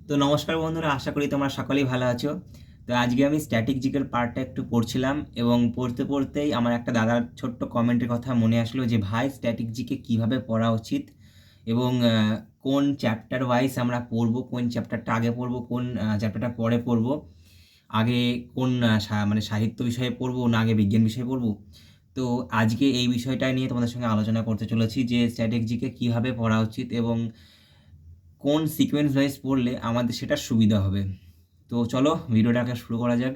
তো নমস্কার বন্ধুরা, আশা করি তোমরা সকলেই ভালো আছো। তো আজকে আমি স্ট্যাটিক জিকের পার্টটা একটু পড়ছিলাম এবং পড়তে পড়তেই আমার একটা দাদার ছোট্ট কমেন্টের কথা মনে আসলো যে ভাই, স্ট্যাটিক জিকে কীভাবে পড়া উচিত এবং কোন চ্যাপ্টার ওয়াইজ আমরা পড়বো, কোন চ্যাপ্টারটা আগে পড়বো, কোন চ্যাপ্টারটা পরে পড়বো, আগে কোন মানে সাহিত্য বিষয়ে পড়বো না আগে বিজ্ঞান বিষয়ে পড়বো। তো আজকে এই বিষয়টা নিয়ে তোমাদের সঙ্গে আলোচনা করতে চলেছি যে স্ট্যাটিক জিকে কীভাবে পড়া উচিত এবং কোন সিকোয়েন্স ওয়াইজ পড়লে আমাদের সেটা সুবিধা হবে। তো চলো ভিডিওটাকে শুরু করা যাক।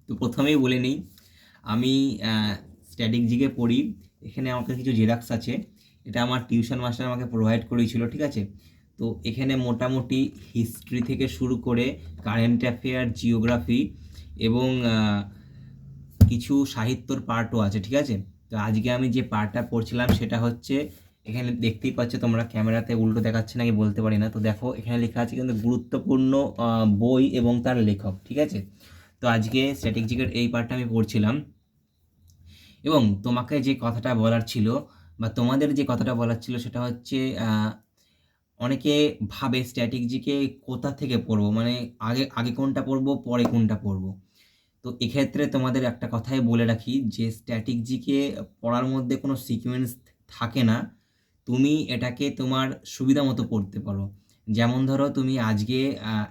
তো প্রথমেই বলে নিই, আমি স্ট্যাটিক জিকে পড়ি। এখানে আমার কাছে কিছু জেরক্স আছে, এটা আমার টিউশন মাস্টার আমাকে প্রোভাইড করেছিল, ঠিক আছে। তো এখানে মোটামুটি হিস্ট্রি থেকে শুরু করে কারেন্ট অ্যাফেয়ার, জিওগ্রাফি এবং কিছু সাহিত্যর পার্টও আছে, ঠিক আছে। তো আজকে আমি যে পার্টটা পড়ছিলাম সেটা হচ্ছে, এখানে দেখতেই পাচ্ছ তোমরা, ক্যামেরাতে উল্টো দেখাচ্ছে নাকি বলতে পারি না। তো দেখো এখানে লেখা আছে কিন্তু গুরুত্বপূর্ণ বই এবং তার লেখক, ঠিক আছে। তো আজকে স্ট্যাটিক জিকের এই পার্টটা আমি পড়ছিলাম এবং তোমাকে যে কথাটা বলার ছিল বা তোমাদের যে কথাটা বলার ছিল সেটা হচ্ছে, অনেকে ভাবে স্ট্যাটিক জিকে কোথা থেকে পড়বো, মানে আগে আগে কোনটা পড়বো পরে কোনটা পড়বো। তো এক্ষেত্রে তোমাদের একটা কথাই বলে রাখি যে স্ট্যাটিক জিকে পড়ার মধ্যে কোনো সিকোয়েন্স থাকে না। তুমি এটাকে তোমার সুবিধা মতো পড়তে পারো। যেমন ধরো তুমি আজকে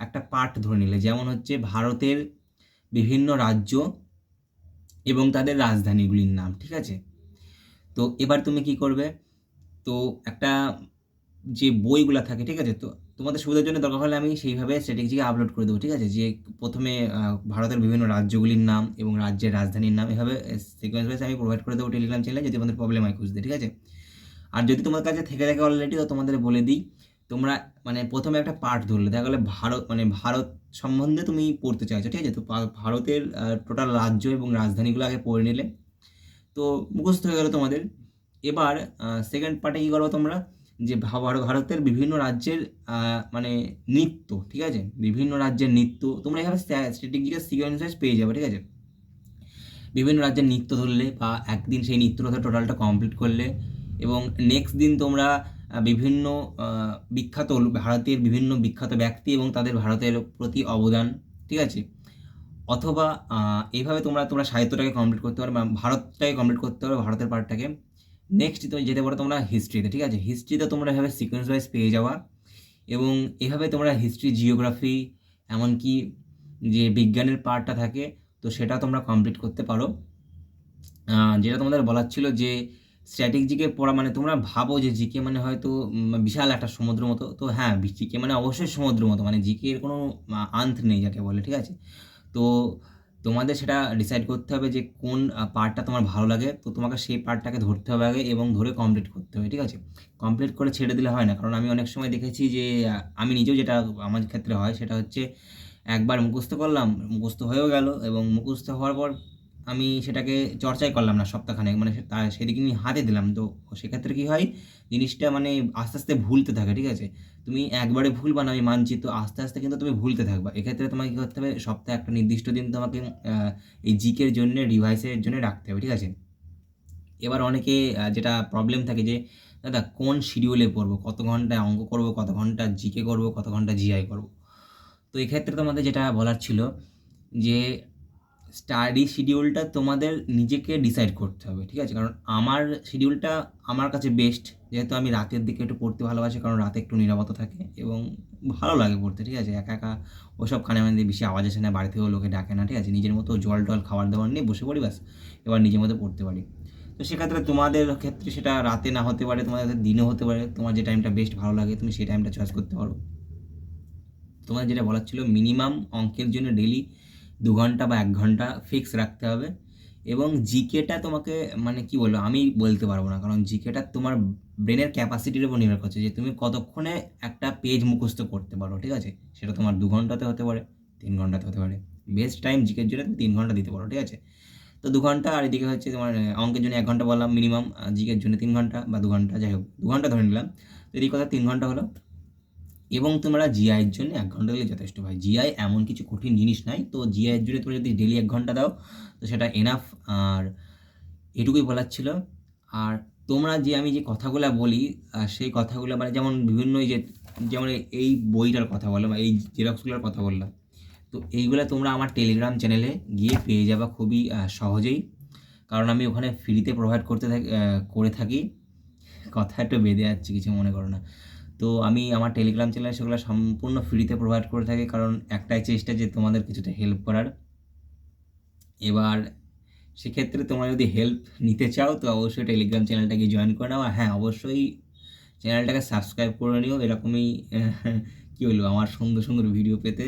একটা পার্ট ধরে নিলে, যেমন হচ্ছে ভারতের বিভিন্ন রাজ্য এবং তাদের রাজধানীগুলির নাম, ঠিক আছে। তো এবার তুমি কি করবে, তো একটা যে বইগুলা থাকে, ঠিক আছে, তো তোমাদের সুবিধার জন্য দরকার হলে আমি সেইভাবে স্ট্র্যাটেজিকে আপলোড করে দেবো, ঠিক আছে। যে প্রথমে ভারতের বিভিন্ন রাজ্যগুলির নাম এবং রাজ্যের রাজধানীর নাম, এভাবে সিকোয়েন্স ওয়াইজ আমি প্রোভাইড করে দেবো টেলিগ্রাম চ্যানেলে, যদি তোমাদের প্রবলেম হয় খুঁজতে, ঠিক আছে। আর যদি তোমার কাছে থেকে থাকে অলরেডি, তো তোমাদের বলে দিই, তোমরা মানে প্রথমে একটা পার্ট ধরলে, দেখা গেলে ভারত, মানে ভারত সম্বন্ধে তুমি পড়তে চাইছো, ঠিক আছে। তো ভারতের টোটাল রাজ্য এবং রাজধানীগুলো আগে পড়ে নিলে, তো মুখস্থ হয়ে গেল তোমাদের। এবার সেকেন্ড পার্টে কী করবো তোমরা, যে ভারতের বিভিন্ন রাজ্যের মানে নৃত্য, ঠিক আছে, বিভিন্ন রাজ্যের নৃত্য তোমরা এভাবে স্ট্র্যাটেজিক সিকোয়েন্স ওয়াইজ পেয়ে যাবে, ঠিক আছে। বিভিন্ন রাজ্যের নৃত্য ধরলে বা একদিন সেই নৃত্যটা টোটালটা কমপ্লিট করলে এবং নেক্সট দিন তোমরা বিভিন্ন বিখ্যাত ভারতের বিভিন্ন বিখ্যাত ব্যক্তি এবং তাদের ভারতের প্রতি অবদান, ঠিক আছে। অথবা এইভাবে তোমরা তোমরা সাহিত্যটাকে কমপ্লিট করতে পারো বা ভারতটাকে কমপ্লিট করতে পারো, ভারতের পার্টটাকে। নেক্সট তুমি যেতে পারো তোমরা হিস্ট্রিতে, ঠিক আছে। হিস্ট্রিতে তোমরা এভাবে সিকোয়েন্স ওয়াইজ পেয়ে যাওয়া এবং এভাবে তোমরা হিস্ট্রি, জিওগ্রাফি, এমনকি যে বিজ্ঞানের পার্টটা থাকে, তো সেটা তোমরা কমপ্লিট করতে পারো। যেটা তোমাদের বলার ছিল যে স্ট্যাটিক জিকে পড়া মানে, তোমরা ভাবো যে জিকে মানে হয়তো বিশাল একটা সমুদ্র মতো, তো হ্যাঁ, জিকে মানে অবশ্যই সমুদ্র মতো, মানে জিকে এর কোনো আন্ত নেই যাকে বলে, ঠিক আছে। তো তোমাদের সেটা ডিসাইড করতে হবে যে কোন পার্টটা তোমার ভালো লাগে, তো তোমাকে সেই পার্টটাকে ধরতে হবে আগে এবং ধরে কমপ্লিট করতে হবে, ঠিক আছে। কমপ্লিট করে ছেড়ে দিলে হয় না, কারণ আমি অনেক সময় দেখেছি যে আমি নিজেও, যেটা আমার ক্ষেত্রে হয় সেটা হচ্ছে, একবার মুখস্থ করলাম, মুখস্থ হয়েও গেল এবং মুখস্থ হওয়ার পর আমি সেটাকে চর্চাই করলাম না সপ্তাহখানেক, মানে সেদিকে আমি হাতে দিলাম, তো সেক্ষেত্রে কী হয়, জিনিসটা মানে আস্তে আস্তে ভুলতে থাকে, ঠিক আছে। তুমি একবারে ভুলবা না, আমি মানছি, তো আস্তে আস্তে কিন্তু তুমি ভুলতে থাকবা। এক্ষেত্রে তোমাকে কী করতে হবে, সপ্তাহে একটা নির্দিষ্ট দিন তোমাকে এই জিকের জন্য, ডিভাইসের জন্য রাখতে হবে, ঠিক আছে। এবার অনেকে যেটা প্রবলেম থাকে যে দাদা কোন শিডিউলে পড়বো, কত ঘন্টায় অঙ্ক করবো, কত ঘন্টা জিকে করবো, কত ঘন্টা জিআই করবো। তো এক্ষেত্রে তোমাদের যেটা বলার ছিল যে স্টাডি শিডিউলটা তোমাদের নিজেকে ডিসাইড করতে হবে, ঠিক আছে। কারণ আমার শিডিউলটা আমার কাছে বেস্ট, যেহেতু আমি রাতের দিকে একটু পড়তে ভালোবাসি, কারণ রাতে একটু নীরবতা থাকে এবং ভালো লাগে পড়তে, ঠিক আছে। একা একা ওসব কানে মানে বেশি আওয়াজ আসে না, বাড়ি থেকেও লোকে ডাকে না, ঠিক আছে। নিজের মতো জল টল খাবার দাবার নিয়ে বসে পড়ি, ব্যাস এবার নিজের মতো পড়তে পারি। তো সেক্ষেত্রে তোমাদের ক্ষেত্রে সেটা রাতে না হতে পারে, তোমাদের দিনে হতে পারে, তোমার যে টাইমটা বেস্ট ভালো লাগে তুমি সেই টাইমটা চয়েস করতে পারো। তোমার যেটা বলার ছিল, মিনিমাম অঙ্কের জন্য ডেলি 2 ঘন্টা বা 1 ঘন্টা ফিক্স রাখতে হবে এবং জিকেটা তোমাকে, মানে কি বলবো, আমি বলতে পারবো না, কারণ জিকেটা তোমার ব্রেনের ক্যাপাসিটির উপর নির্ভর করছে যে তুমি কতক্ষণে একটা পেজ মুখস্থ করতে পারো, ঠিক আছে। সেটা তোমার 2 ঘন্টাতে হতে পারে, 3 ঘন্টাতে হতে পারে। বেস্ট টাইম জিকের জন্য তুমি 3 ঘন্টা দিতে পারো, ঠিক আছে। তো 2 ঘন্টা, আর এদিকে হচ্ছে তোমার অঙ্কের জন্য 1 ঘন্টা বললাম মিনিমাম, জিকের জন্য 3 ঘন্টা বা 2 ঘন্টা, যাই হোক 2 ঘন্টা ধরে নিলাম। তো এদিকে কথা 3 ঘন্টা হলো এবং তোমরা জিআইয়ের জন্য 1 ঘন্টা দিলে যথেষ্ট। ভাই জিআই এমন কিছু কঠিন জিনিস নাই, তো জিআইয়ের জন্য তোমরা যদি ডেলি 1 ঘন্টা দাও তো সেটা এনাফ। আর এটুকুই বলার ছিল। আর তোমরা যে আমি যে কথাগুলো বলি সেই কথাগুলো মানে যেমন বিভিন্ন এই যে যেমন এই বইটার কথা বললাম, এই জেরক্সগুলোর কথা বললাম, তো এইগুলো তোমরা আমার টেলিগ্রাম চ্যানেলে গিয়ে পেয়ে যাবা খুবই সহজেই, কারণ আমি ওখানে ফ্রিতে প্রোভাইড করে থাকি। কথা একটু বেঁধে যাচ্ছে, কিছু মনে করো না। তো আমি আমার টেলিগ্রাম চ্যানেলে সেগুলো সম্পূর্ণ ফ্রিতে প্রোভাইড করে থাকি, কারণ একটাই চেষ্টা যে তোমাদের কিছুটা হেল্প করার। এবার সেক্ষেত্রে তোমরা যদি হেল্প নিতে চাও তো অবশ্যই টেলিগ্রাম চ্যানেলটাকে জয়েন করে নাও। আর হ্যাঁ, অবশ্যই চ্যানেলটাকে সাবস্ক্রাইব করে নিও, এরকমই কী বলবো, আমার সুন্দর সুন্দর ভিডিও পেতে,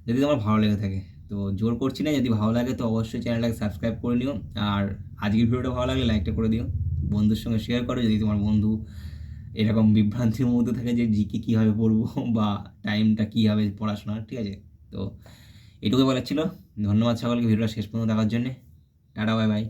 যদি তোমার ভালো লেগে থাকে। তো জোর করছি না, যদি ভালো লাগে তো অবশ্যই চ্যানেলটাকে সাবস্ক্রাইব করে নিও। আর আজকের ভিডিওটা ভালো লাগলে লাইকটা করে দিও, বন্ধুর সঙ্গে শেয়ার করো যদি তোমার বন্ধু এরকম বিভ্রান্তির মধ্যে থাকে যে জিকে কীভাবে পড়বো বা টাইমটা কী হবে পড়াশোনার, ঠিক আছে? তো এটুকুই বলার ছিল। ধন্যবাদ সকলকে ভিডিওটা শেষ পর্যন্ত দেখার জন্যে। Tata, bye bye.